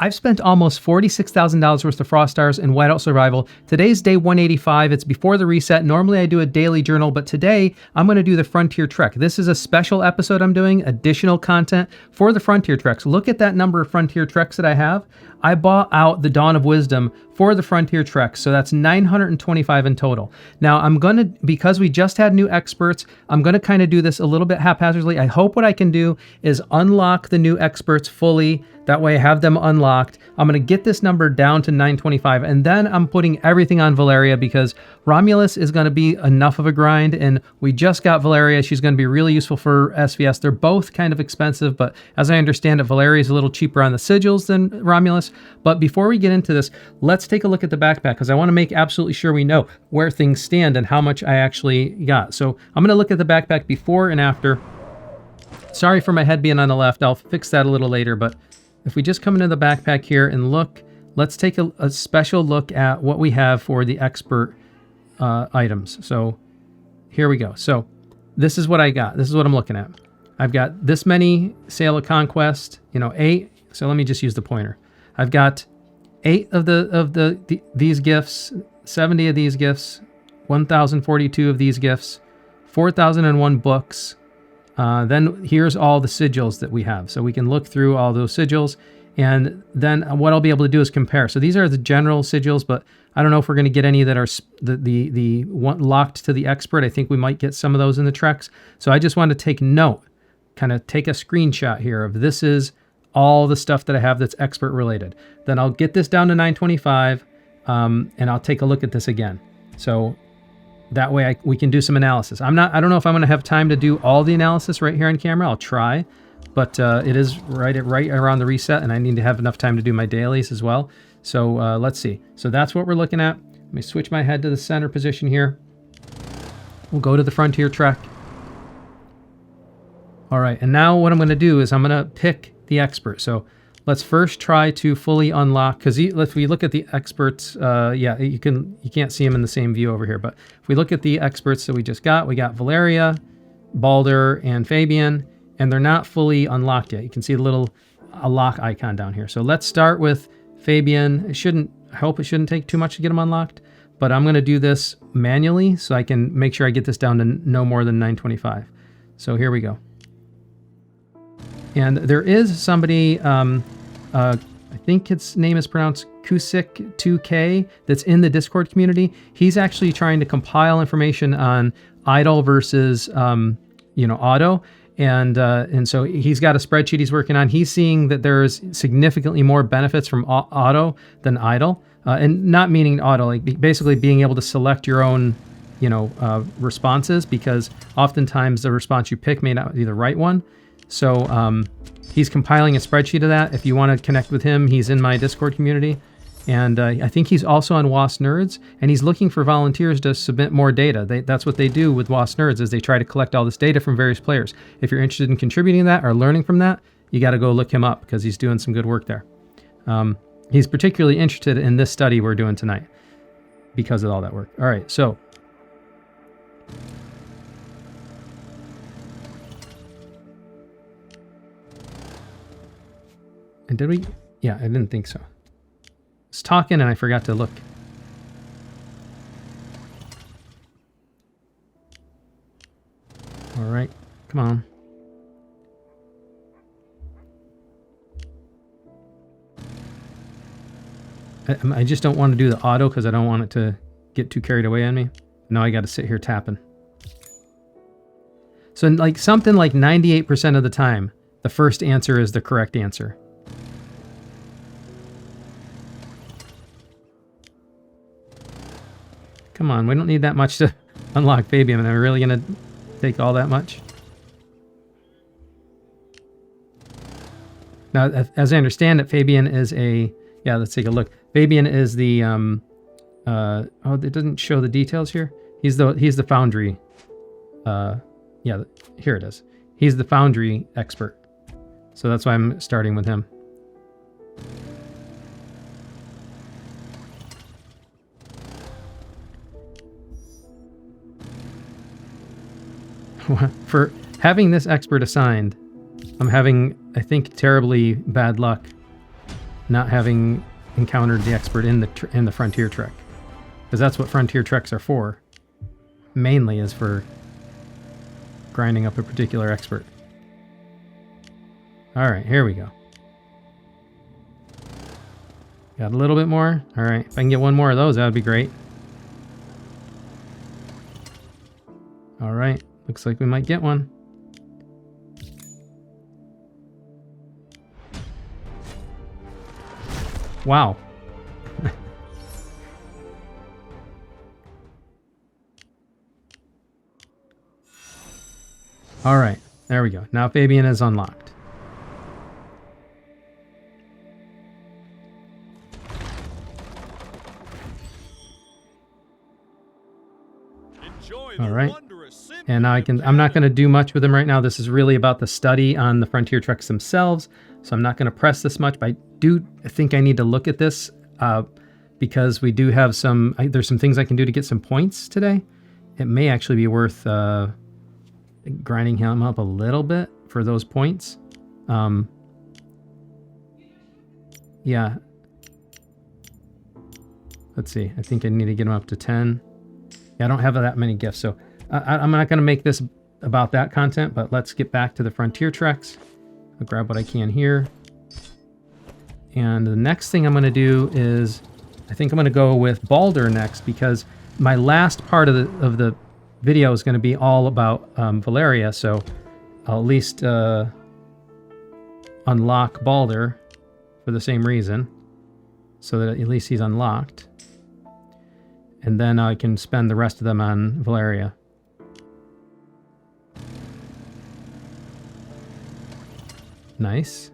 I've spent almost $46,000 worth of Frost Stars in Whiteout Survival. Today's day 185. It's before the reset. Normally I do a daily journal, but today I'm going to do the Frontier Trek. This is a special episode I'm doing, additional content for the Frontier Treks. Look at that number of Frontier Treks that I have. I bought out the Dawn of Wisdom for the Frontier Treks, so that's 925 in total. Now I'm going to, because we just had new experts, I'm going to kind of do this a little bit haphazardly. I hope what I can do is unlock the new experts fully. That way I have them unlocked. I'm going to get this number down to 925, and then I'm putting everything on Valyria because Romulus is going to be enough of a grind, and we just got Valyria. She's going to be really useful for SVS. They're both kind of expensive, but as I understand it, Valyria is a little cheaper on the sigils than Romulus. But before we get into this, let's take a look at the backpack because I want to make absolutely sure we know where things stand and how much I actually got. So I'm going to look at the backpack before and after. Sorry for my head being on the left. I'll fix that a little later, but if we just come into the backpack here and look, let's take a special look at what we have for the expert items. So here we go. So this is what I got. This is what I'm looking at. I've got this many Sail of Conquest, 8. So let me just use the pointer. I've got 8 of these gifts, 70 of these gifts, 1,042 of these gifts, 4,001 books. Then here's all the sigils that we have. So we can look through all those sigils, and then what I'll be able to do is compare. So these are the general sigils, but I don't know if we're going to get any that are the one locked to the expert. I think we might get some of those in the treks. So I just want to take note, kind of take a screenshot here of this is all the stuff that I have that's expert related. Then I'll get this down to 925, and I'll take a look at this again. So that way we can do some analysis. I don't know if I'm going to have time to do all the analysis right here on camera. I'll try, but it is right around the reset, and I need to have enough time to do my dailies as well. So let's see. So that's what we're looking at. Let me switch my head to the center position here. We'll go to the Frontier Trek. All right, and now what I'm going to do is I'm going to pick the expert. So let's first try to fully unlock, because if we look at the experts, yeah, you can't see them in the same view over here, but if we look at the experts that we got Valyria, Balder, and Fabian, and they're not fully unlocked yet. You can see a lock icon down here. So let's start with Fabian. I hope it shouldn't take too much to get them unlocked, but I'm going to do this manually so I can make sure I get this down to no more than 925. So here we go. And there is somebody, I think his name is pronounced Kusik2K, that's in the Discord community. He's actually trying to compile information on idle versus, auto. And so he's got a spreadsheet he's working on. He's seeing that there's significantly more benefits from auto than idle. And not meaning auto, like basically being able to select your own, responses, because oftentimes the response you pick may not be the right one. So he's compiling a spreadsheet of that. If you want to connect with him, he's in my Discord community. And I think he's also on WOS Nerds, and he's looking for volunteers to submit more data. That's what they do with WOS Nerds, is they try to collect all this data from various players. If you're interested in contributing to that or learning from that, you got to go look him up because he's doing some good work there. He's particularly interested in this study we're doing tonight because of all that work. All right, so and did we? Yeah, I didn't think so. I was talking and I forgot to look. All right, come on. I just don't want to do the auto because I don't want it to get too carried away on me. Now I got to sit here tapping. So something like 98% of the time, the first answer is the correct answer. Come on, we don't need that much to unlock Fabian. Am I really going to take all that much? Now, as I understand it, Fabian is a... Yeah, let's take a look. Fabian is the... oh, it doesn't show the details here. He's the Foundry. Yeah, here it is. He's the Foundry expert. So that's why I'm starting with him. For having this expert assigned, I'm having, I think, terribly bad luck. not having encountered the expert in the Frontier Trek, because that's what Frontier Treks are for. Mainly is for grinding up a particular expert. All right, here we go. Got a little bit more. All right, if I can get one more of those, that would be great. All right, looks like we might get one. Wow. All right, there we go. Now Fabian is unlocked. All right. And now I'm not going to do much with them right now. This is really about the study on the Frontier Treks themselves. So I'm not going to press this much, but I think I need to look at this because we do have there's some things I can do to get some points today. It may actually be worth grinding him up a little bit for those points. Yeah. Let's see. I think I need to get him up to 10. Yeah, I don't have that many gifts, so I'm not going to make this about that content, but let's get back to the Frontier Treks. I'll grab what I can here. And the next thing I'm going to do is, I think I'm going to go with Balder next, because my last part of the video is going to be all about Valyria, so I'll at least unlock Balder for the same reason, so that at least he's unlocked. And then I can spend the rest of them on Valyria. Nice.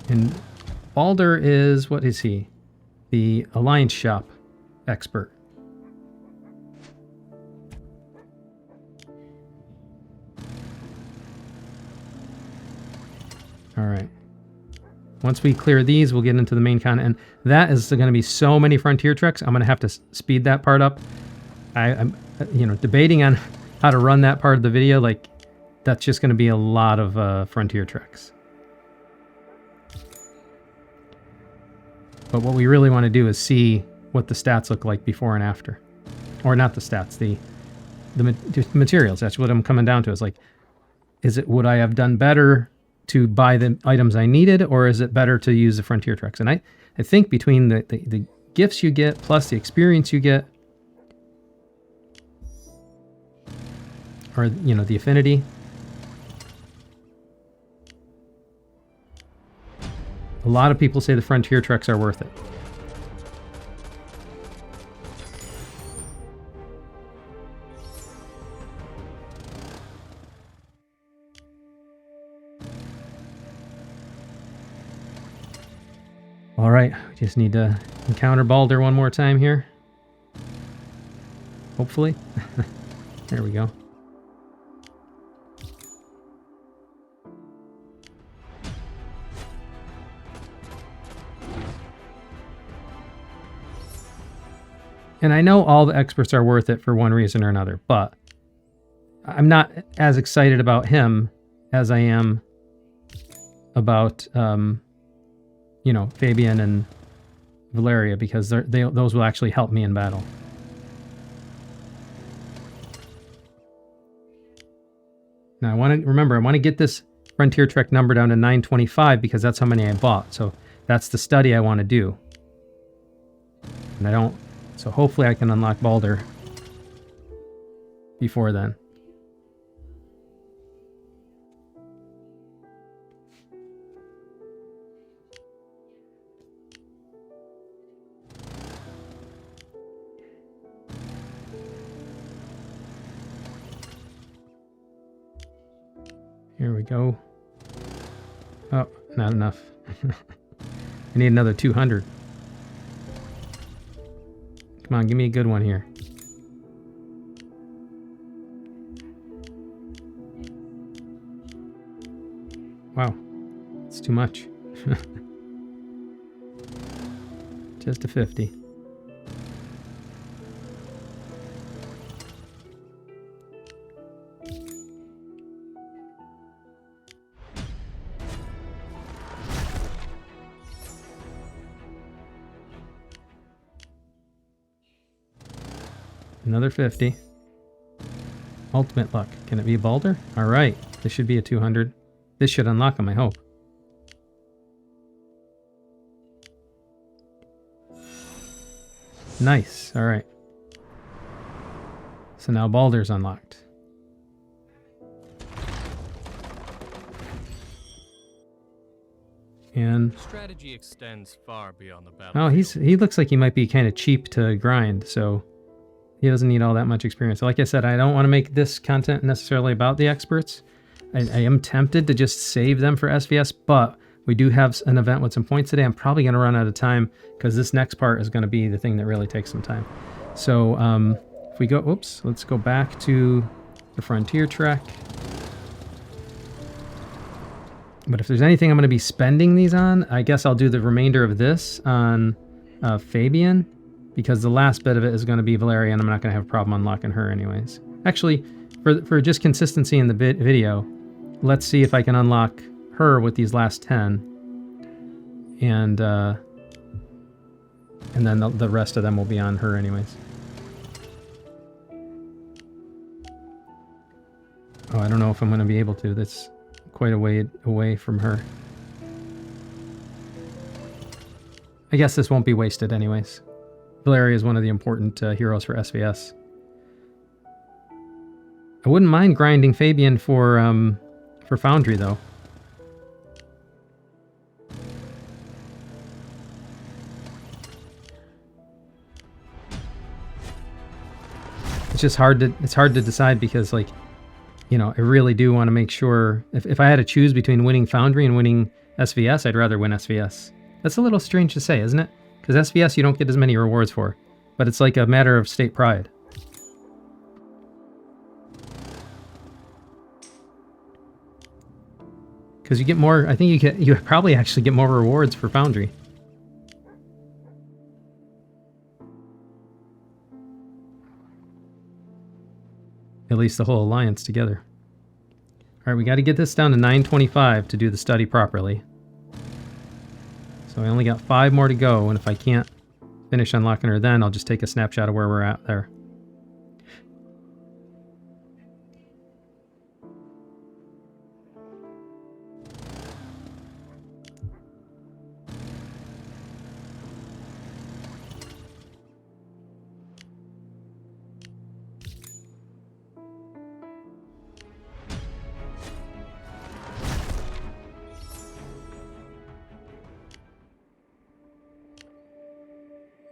And Balder is, what is he? The Alliance Shop expert. All right. Once we clear these, we'll get into the main content. And that is going to be so many Frontier Treks. I'm going to have to speed that part up. I'm debating on how to run that part of the video. Like, that's just going to be a lot of Frontier Treks. But what we really want to do is see what the stats look like before and after. Or not the stats, the materials. That's what I'm coming down to. Is like, would I have done better to buy the items I needed, or is it better to use the Frontier Treks? And I think between the gifts you get plus the experience you get, or the affinity, a lot of people say the Frontier Treks are worth it. All right, we just need to encounter Balder one more time here. Hopefully. There we go. And I know all the experts are worth it for one reason or another, but I'm not as excited about him as I am about Fabian and Valyria, because those will actually help me in battle. Now I want to get this Frontier Trek number down to 925 because that's how many I bought. So that's the study I want to do. And so hopefully I can unlock Balder before then. Here we go. Oh, not enough. I need another 200. Come on, give me a good one here. Wow, it's too much. Just a 50. Another 50. Ultimate luck. Can it be a Balder? All right. This should be a 200. This should unlock them, I hope. Nice. All right. So now Balder's unlocked. And strategy extends far beyond the battle. oh, he looks like he might be kind of cheap to grind, so he doesn't need all that much experience. Like I said, I don't want to make this content necessarily about the experts. I am tempted to just save them for SVS, but we do have an event with some points today. I'm probably going to run out of time because this next part is going to be the thing that really takes some time. So if we go, oops, let's go back to the Frontier Trek. But if there's anything I'm going to be spending these on, I guess I'll do the remainder of this on Fabian, because the last bit of it is going to be Valyria, and I'm not going to have a problem unlocking her anyways. Actually, for just consistency in the video, let's see if I can unlock her with these last 10. And then the rest of them will be on her anyways. Oh, I don't know if I'm going to be able to. That's quite a way away from her. I guess this won't be wasted anyways. Valyria is one of the important heroes for SVS. I wouldn't mind grinding Fabian for Foundry though. It's just hard to decide because, like, you know, I really do want to make sure if I had to choose between winning Foundry and winning SVS, I'd rather win SVS. That's a little strange to say, isn't it? Because SVS you don't get as many rewards for, but it's like a matter of state pride. Because you get more, I think you probably actually get more rewards for Foundry. At least the whole alliance together. Alright, we got to get this down to 925 to do the study properly. So I only got 5 more to go, and if I can't finish unlocking her then, I'll just take a snapshot of where we're at there.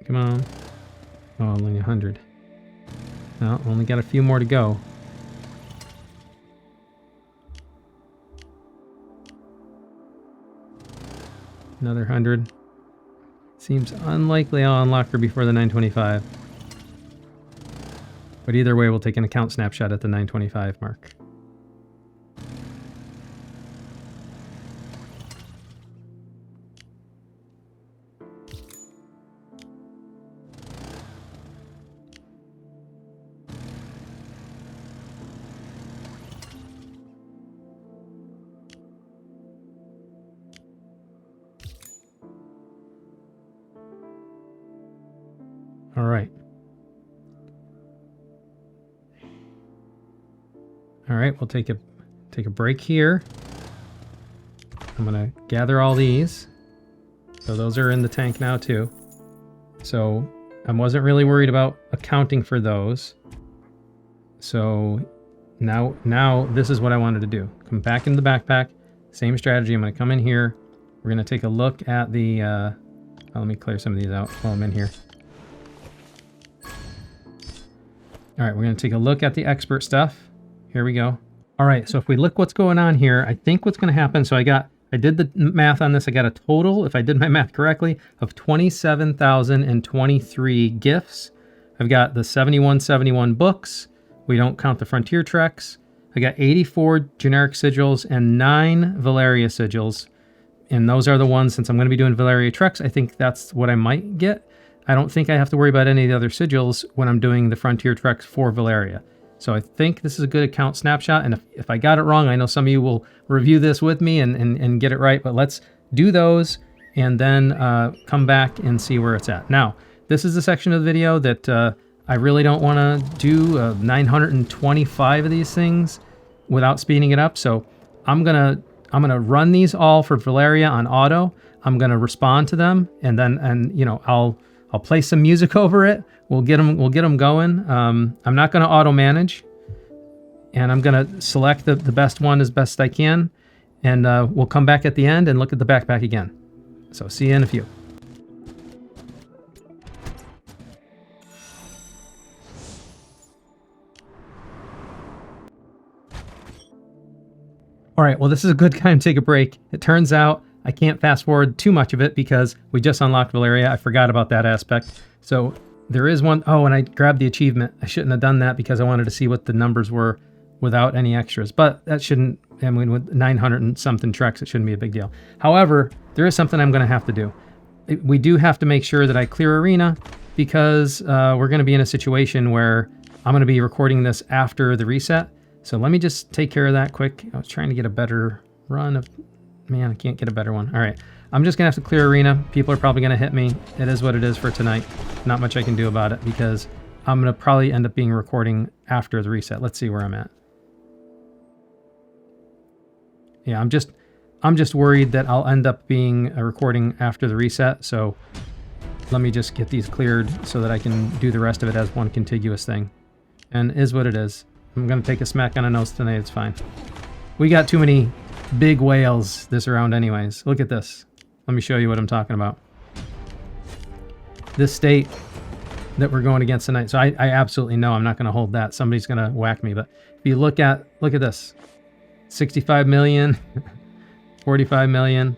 Come on. Oh, only 100. No, only got a few more to go. Another 100. Seems unlikely I'll unlock her before the 925. But either way, we'll take an account snapshot at the 925 mark. All right. All right, we'll take a break here. I'm gonna gather all these. So those are in the tank now too. So I wasn't really worried about accounting for those. So now this is what I wanted to do. Come back in the backpack. Same strategy. I'm gonna come in here. We're gonna take a look at the. Let me clear some of these out while I'm in here. All right, we're going to take a look at the expert stuff. Here we go. All right, so if we look what's going on here, I think what's going to happen, so I did the math on this. I got a total, if I did my math correctly, of 27,023 gifts. I've got the 7171 books. We don't count the Frontier Treks. I got 84 generic sigils and 9 Valyria sigils. And those are the ones, since I'm going to be doing Valyria Treks, I think that's what I might get. I don't think I have to worry about any of the other sigils when I'm doing the Frontier Treks for Valyria. So I think this is a good account snapshot, and if I got it wrong, I know some of you will review this with me and get it right, but let's do those and then come back and see where it's at. Now, this is the section of the video that I really don't want to do 925 of these things without speeding it up. So I'm gonna run these all for Valyria on auto. I'm gonna respond to them, and you know, I'll play some music over it. We'll get them going. I'm not gonna auto manage, and I'm gonna select the best one as best I can, and we'll come back at the end and look at the backpack again. So see you in a few. All right, well, this is a good time to take a break. It turns out I can't fast forward too much of it because we just unlocked Valyria. I forgot about that aspect. So there is one. Oh, and I grabbed the achievement. I shouldn't have done that because I wanted to see what the numbers were without any extras. But that shouldn't, I mean, with 900 and something treks, it shouldn't be a big deal. However, there is something I'm going to have to do. We do have to make sure that I clear arena because we're going to be in a situation where I'm going to be recording this after the reset. So let me just take care of that quick. I was trying to get a better run of... Man, I can't get a better one. All right. I'm just going to have to clear arena. People are probably going to hit me. It is what it is for tonight. Not much I can do about it because I'm going to probably end up being recording after the reset. Let's see where I'm at. Yeah, I'm just worried that I'll end up being recording after the reset. So let me just get these cleared so that I can do the rest of it as one contiguous thing. And is what it is. I'm going to take a smack on the nose tonight. It's fine. We got too many big whales this round anyways. Look at this. Let me show you what I'm talking about. This state that we're going against tonight. So I absolutely know I'm not going to hold that. Somebody's going to whack me. But if you look at this. 65 million, 45 million.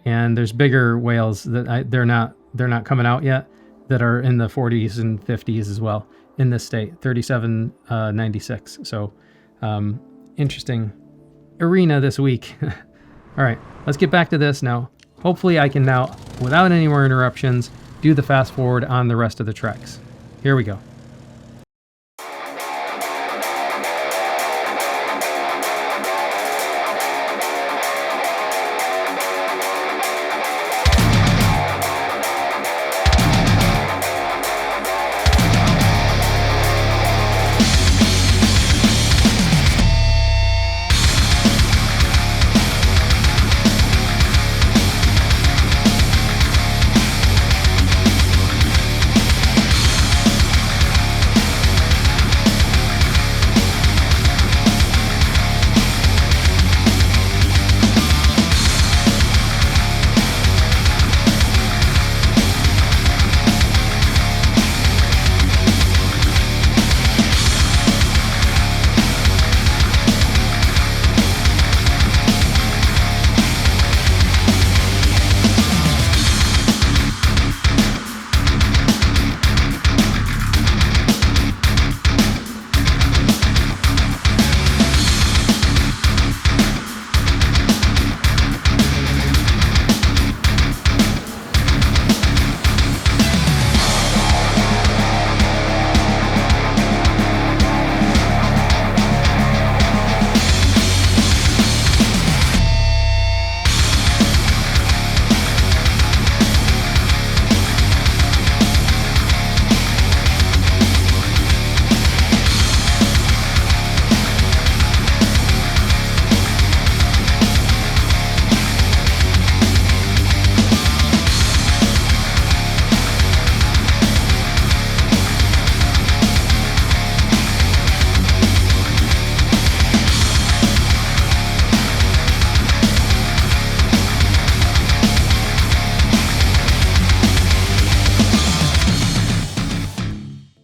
And there's bigger whales that they're not coming out yet that are in the 40s and 50s as well. In this state, 3796. So interesting arena this week. All right, let's get back to this now. Hopefully I can now, without any more interruptions, do the fast forward on the rest of the treks. Here we go.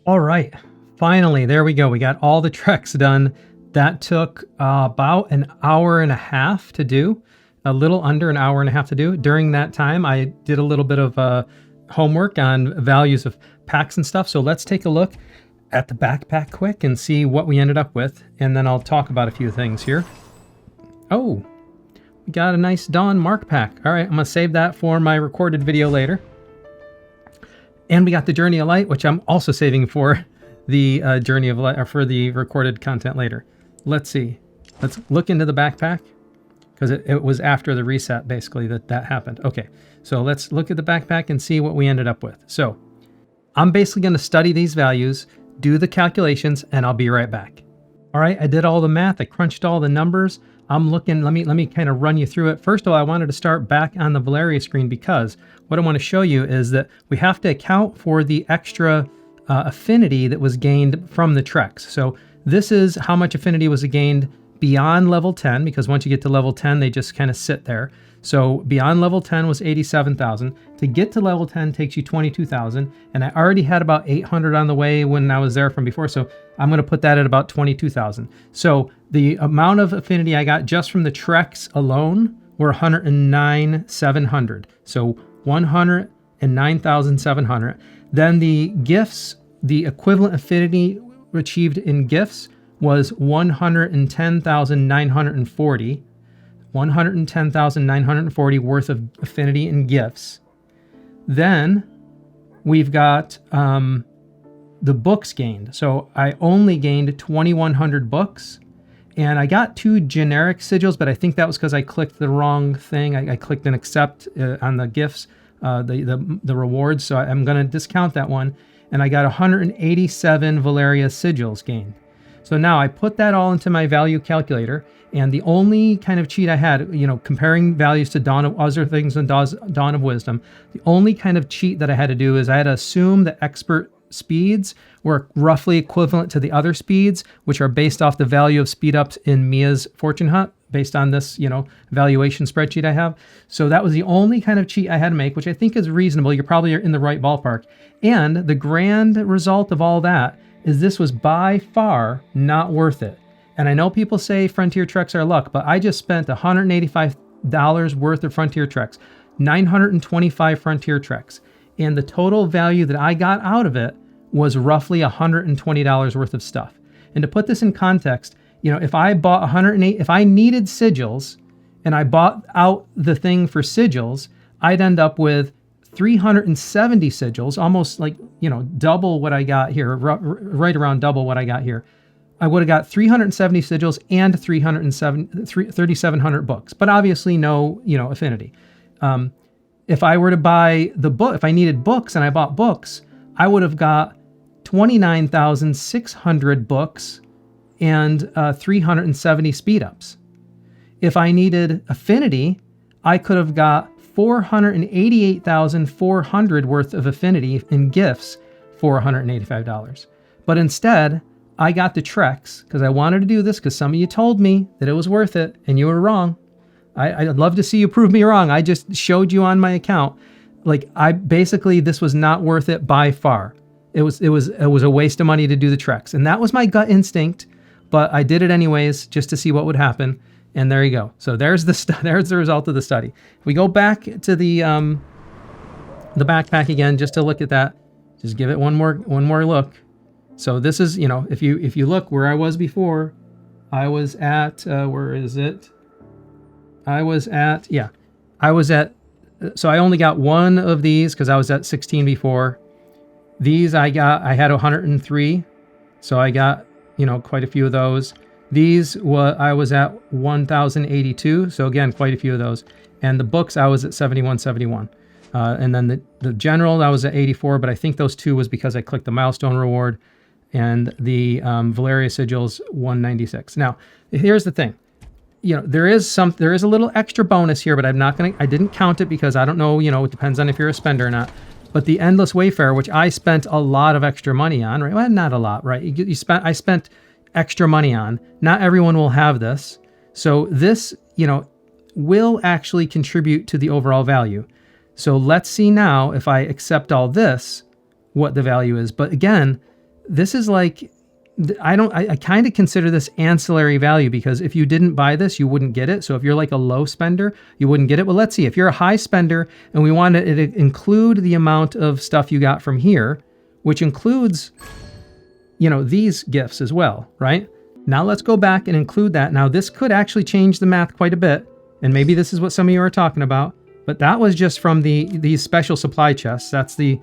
All right, finally, there we go. We got all the treks done. That took about an hour and a half to do, a little under an hour and a half to do. During that time, I did a little bit of homework on values of packs and stuff. So let's take a look at the backpack quick and see what we ended up with. And then I'll talk about a few things here. Oh, we got a nice Dawn Mark pack. All right, I'm gonna save that for my recorded video later. And we got the Journey of Light, which I'm also saving for the Journey of Light, or for the recorded content later. Let's see. Let's look into the backpack because it was after the reset basically that happened. Okay, so let's look at the backpack and see what we ended up with. So I'm basically going to study these values, do the calculations, and I'll be right back. All right, I did all the math. I crunched all the numbers. I'm looking, let me kind of run you through it. First of all, I wanted to start back on the Valyria screen because what I want to show you is that we have to account for the extra affinity that was gained from the treks. So this is how much affinity was gained beyond level 10, because once you get to level 10, they just kind of sit there. So beyond level 10 was 87,000. To get to level 10 takes you 22,000. And I already had about 800 on the way when I was there from before. So I'm going to put that at about 22,000. So the amount of affinity I got just from the treks alone were 109,700. So 109,700. Then the gifts, the equivalent affinity achieved in gifts was 110,940. 110,940 worth of affinity in gifts. Then we've got the books gained. So I only gained 2,100 books, and I got 2 generic sigils, but I think that was because I clicked the wrong thing. I clicked an accept on the gifts, the rewards. So I'm going to discount that one, and I got 187 Valeria sigils gained. So now I put that all into my value calculator, and the only kind of cheat I had, comparing values to Dawn of Other Things and Dawn of Wisdom, the only kind of cheat that I had to do is I had to assume the expert speeds were roughly equivalent to the other speeds, which are based off the value of speed ups in Mia's Fortune Hut, based on this, valuation spreadsheet I have. So that was the only kind of cheat I had to make, which I think is reasonable. You're probably in the right ballpark. And the grand result of all that is this was by far not worth it. And I know people say Frontier Treks are luck, but I just spent $185 worth of Frontier Treks, 925 Frontier Treks. And the total value that I got out of it was roughly $120 worth of stuff. And to put this in context, if I bought if I needed sigils and I bought out the thing for sigils, I'd end up with 370 sigils, almost like, double what I got here, right around double what I got here. I would have got 370 sigils and 3,700 books, but obviously no, affinity. If I were to buy the book, if I needed books and I bought books, I would have got 29,600 books and 370 speed ups. If I needed affinity, I could have got 488,400 worth of affinity in gifts for $185. But instead, I got the treks because I wanted to do this because some of you told me that it was worth it and you were wrong. I'd love to see you prove me wrong. I just showed you on my account. This was not worth it by far. It was a waste of money to do the treks. And that was my gut instinct, but I did it anyways just to see what would happen. And there you go. So there's the result of the study. If we go back to the backpack again, just to look at that, just give it one more look. So this is, if you look where I was before, I was at, where is it? So I only got one of these because I was at 16 before. These I had 103. So I got, quite a few of those. These I was at 1,082. So again, quite a few of those. And the books I was at 7171. And then the general I was at 84, but I think those 2 was because I clicked the milestone reward. And the Valyria sigils 196. Now, here's the thing. There is a little extra bonus here, but I didn't count it because I don't know, it depends on if you're a spender or not. But the Endless Wayfarer, which I spent a lot of extra money on, right? Well, not a lot, right? I spent extra money on. Not everyone will have this. So this, will actually contribute to the overall value. So let's see now, if I accept all this, what the value is. But again, this is like, I kind of consider this ancillary value because if you didn't buy this, you wouldn't get it. So if you're like a low spender, you wouldn't get it. Well, let's see. If you're a high spender and we want to include the amount of stuff you got from here, which includes, these gifts as well, right? Now let's go back and include that. Now this could actually change the math quite a bit. And maybe this is what some of you are talking about, but that was just from these special supply chests. That's the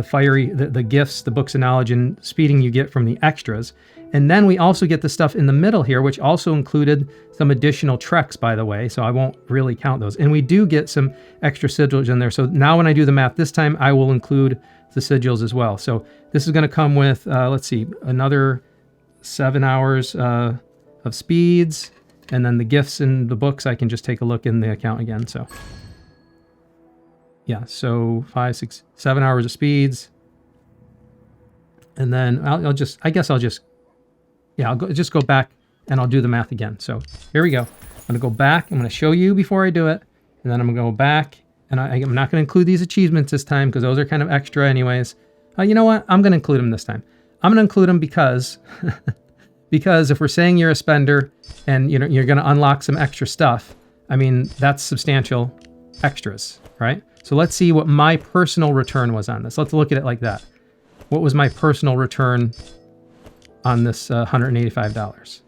fiery, the gifts, the books of knowledge and speeding you get from the extras. And then we also get the stuff in the middle here, which also included some additional treks, by the way. So I won't really count those. And we do get some extra sigils in there. So now when I do the math this time, I will include the sigils as well. So this is going to come with, let's see, another 7 hours of speeds, and then the gifts and the books, I can just take a look in the account again. So yeah, so 5, 6, 7 hours of speeds. And then I'll just go back and I'll do the math again. So here we go. I'm going to go back. I'm going to show you before I do it. And then I'm going to go back. And I'm not going to include these achievements this time because those are kind of extra anyways. You know what? I'm going to include them this time. I'm going to include them because, because if we're saying you're a spender and you're going to unlock some extra stuff, I mean, that's substantial extras, right? So let's see what my personal return was on this. Let's look at it like that. What was my personal return on this $185?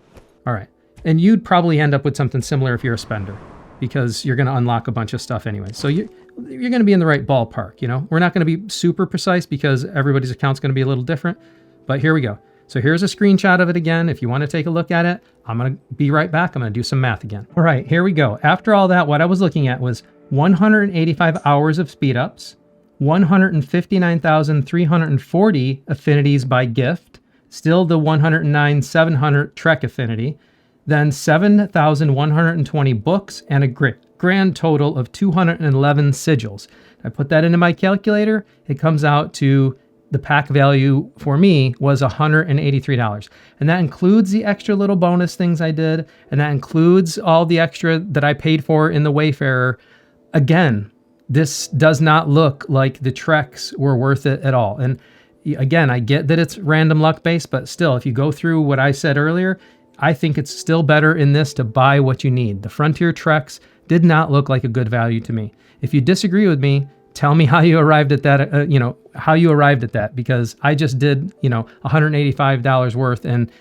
All right. And you'd probably end up with something similar if you're a spender, because you're going to unlock a bunch of stuff anyway. So you're going to be in the right ballpark, you know? We're not going to be super precise because everybody's account's going to be a little different, but here we go. So here's a screenshot of it again. If you want to take a look at it, I'm going to be right back. I'm going to do some math again. All right, here we go. After all that, what I was looking at was 185 hours of speed ups, 159,340 affinities by gift, still the 109,700 Trek affinity, then 7,120 books, and a grand total of 211 sigils. I put that into my calculator. It comes out to the pack value for me was $183. And that includes the extra little bonus things I did. And that includes all the extra that I paid for in the Wayfarer. Again, this does not look like the Treks were worth it at all. And again, I get that it's random luck based, but still, if you go through what I said earlier, I think it's still better in this to buy what you need. The Frontier Treks did not look like a good value to me. If you disagree with me, tell me how you arrived at that, because I just did, $185 worth and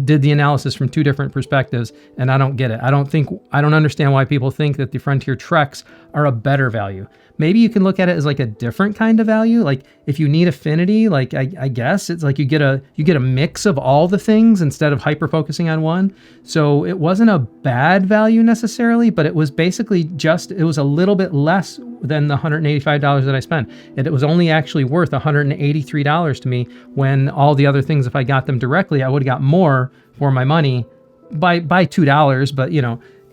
did the analysis from two different perspectives, and I don't get it. I don't understand why people think that the Frontier Treks are a better value. Maybe you can look at it as like a different kind of value. Like if you need affinity, like I guess it's like you get a mix of all the things instead of hyper focusing on one. So it wasn't a bad value necessarily, but it was basically it was a little bit less than the $185 that I spent. And it was only actually worth $183 to me, when all the other things, if I got them directly, I would have got more for my money by $2, but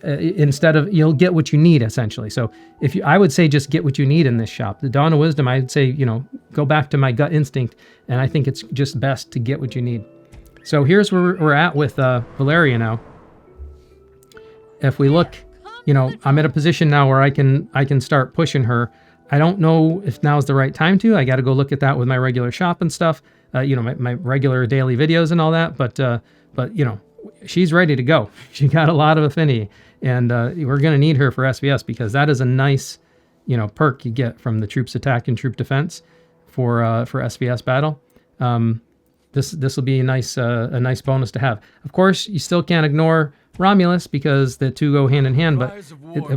instead of, you'll get what you need essentially. So I would say just get what you need in this shop. The Dawn of Wisdom, I'd say, go back to my gut instinct, and I think it's just best to get what you need. So here's where we're at with Valyria now. If we look, I'm at a position now where I can start pushing her. I don't know if now's the right time to. I got to go look at that with my regular shop and stuff, my regular daily videos and all that. But she's ready to go. She got a lot of affinity, and we're going to need her for SVS, because that is a nice, perk you get from the troops attack and troop defense for SVS battle. This will be a nice bonus to have. Of course, you still can't ignore Romulus, because the two go hand in hand, but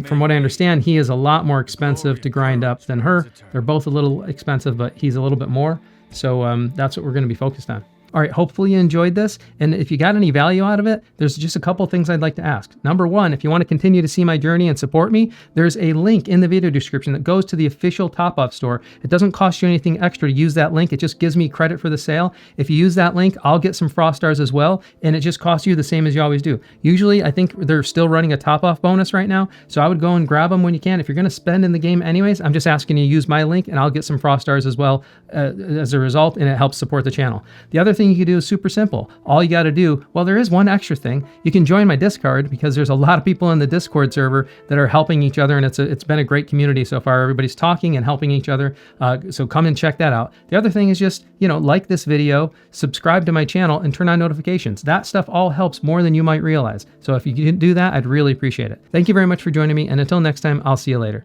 from what I understand, he is a lot more expensive to grind up than her. They're both a little expensive, but he's a little bit more. So that's what we're going to be focused on. All right, hopefully you enjoyed this, and if you got any value out of it, there's just a couple things I'd like to ask. Number one, if you want to continue to see my journey and support me, there's a link in the video description that goes to the official Top-Off store. It doesn't cost you anything extra to use that link. It just gives me credit for the sale. If you use that link, I'll get some Frost Stars as well, and it just costs you the same as you always do. Usually, I think they're still running a Top-Off bonus right now, so I would go and grab them when you can. If you're going to spend in the game anyways, I'm just asking you to use my link, and I'll get some Frost Stars as well as a result, and it helps support the channel. The other thing you can do is super simple. All you got to do, well, there is one extra thing. You can join my Discord, because there's a lot of people in the Discord server that are helping each other, and it's been a great community so far. Everybody's talking and helping each other. So come and check that out. The other thing is just, like this video, subscribe to my channel, and turn on notifications. That stuff all helps more than you might realize. So if you can do that, I'd really appreciate it. Thank you very much for joining me, and until next time, I'll see you later.